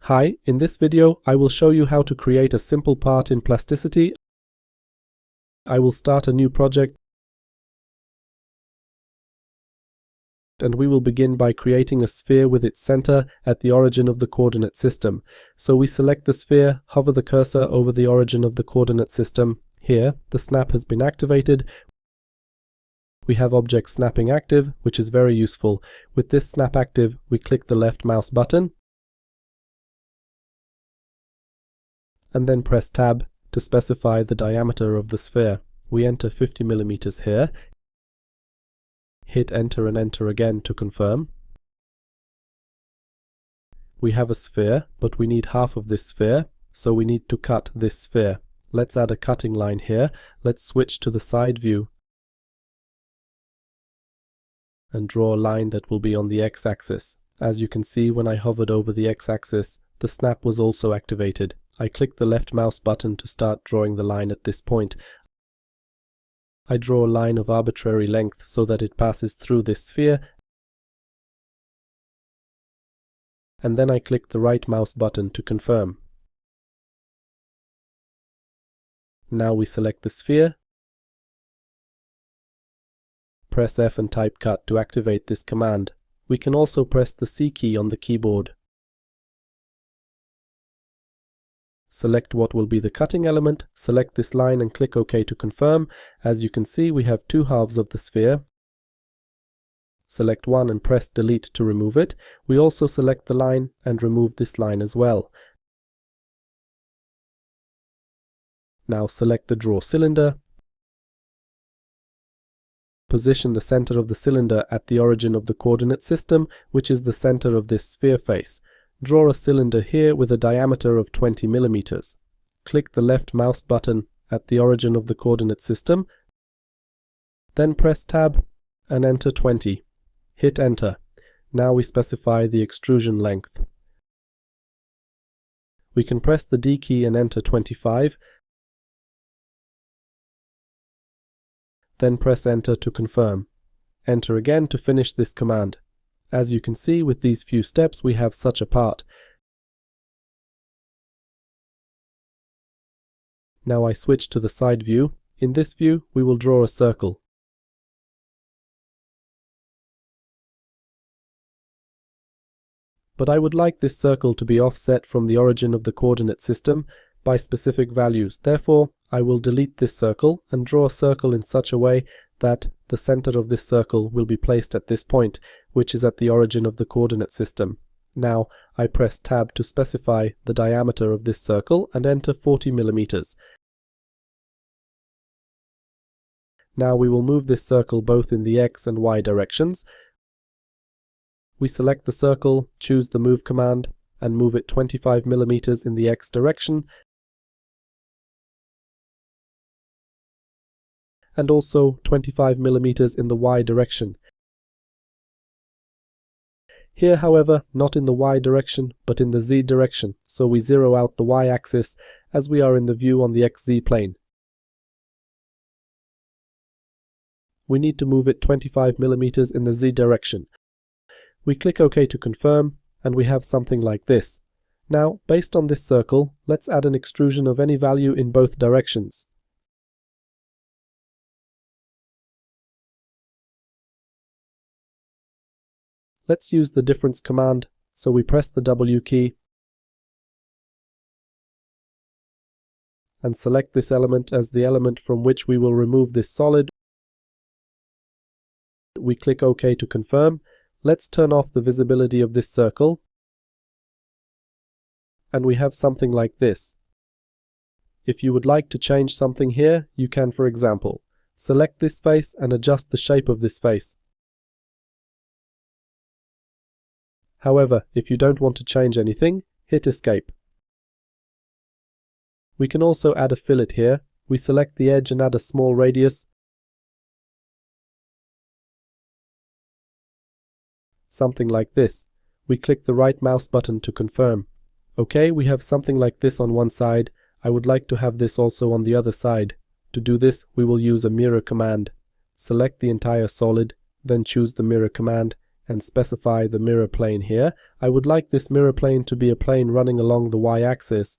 Hi, in this video I will show you how to create a simple part in Plasticity. I will start a new project and we will begin by creating a sphere with its center at the origin of the coordinate system. So we select the sphere, hover the cursor over the origin of the coordinate system. Here, the snap has been activated. We have object snapping active, which is very useful. With this snap active, we click the left mouse button and then press Tab to specify the diameter of the sphere. We enter 50 mm here. Hit Enter and Enter again to confirm. We have a sphere, but we need half of this sphere, so we need to cut this sphere. Let's add a cutting line here. Let's switch to the side view and draw a line that will be on the x-axis. As you can see, when I hovered over the x-axis, the snap was also activated. I click the left mouse button to start drawing the line at this point. I draw a line of arbitrary length so that it passes through this sphere, and then I click the right mouse button to confirm. Now we select the sphere, press F and type Cut to activate this command. We can also press the C key on the keyboard. Select what will be the cutting element, select this line and click OK to confirm. As you can see, we have two halves of the sphere. Select one and press Delete to remove it. We also select the line and remove this line as well. Now select the Draw Cylinder. Position the center of the cylinder at the origin of the coordinate system, which is the center of this sphere face. Draw a cylinder here with a diameter of 20 mm. Click the left mouse button at the origin of the coordinate system, then press Tab and enter 20. Hit Enter. Now we specify the extrusion length. We can press the D key and enter 25, then press Enter to confirm. Enter again to finish this command. As you can see, with these few steps we have such a part. Now I switch to the side view. In this view we will draw a circle. But I would like this circle to be offset from the origin of the coordinate system by specific values. Therefore, I will delete this circle and draw a circle in such a way that the center of this circle will be placed at this point, which is at the origin of the coordinate system. Now I press Tab to specify the diameter of this circle and enter 40 mm. Now we will move this circle both in the X and Y directions. We select the circle, choose the Move command, and move it 25 mm in the X direction, and also 25 mm in the Y direction. Here, however, not in the Y direction, but in the Z direction, so we zero out the Y axis as we are in the view on the XZ plane. We need to move it 25 mm in the Z direction. We click OK to confirm, and we have something like this. Now, based on this circle, let's add an extrusion of any value in both directions. Let's use the difference command, so we press the W key and select this element as the element from which we will remove this solid. We click OK to confirm. Let's turn off the visibility of this circle, and we have something like this. If you would like to change something here, you can, for example, select this face and adjust the shape of this face. However, if you don't want to change anything, hit Escape. We can also add a fillet here. We select the edge and add a small radius. Something like this. We click the right mouse button to confirm. Okay, we have something like this on one side. I would like to have this also on the other side. To do this, we will use a mirror command. Select the entire solid, then choose the mirror command, and specify the mirror plane here. I would like this mirror plane to be a plane running along the y-axis.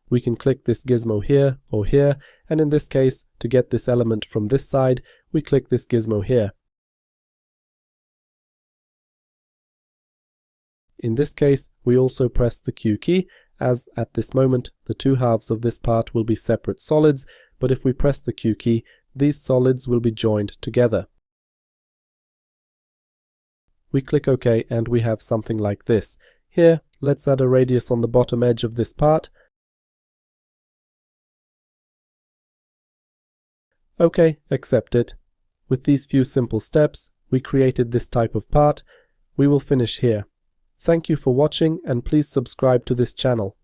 We can click this gizmo here or here, and in this case, to get this element from this side, we click this gizmo here. In this case, we also press the Q key, as at this moment the two halves of this part will be separate solids, but if we press the Q key, these solids will be joined together. We click OK and we have something like this. Here, let's add a radius on the bottom edge of this part. OK, accept it. With these few simple steps, we created this type of part. We will finish here. Thank you for watching and please subscribe to this channel.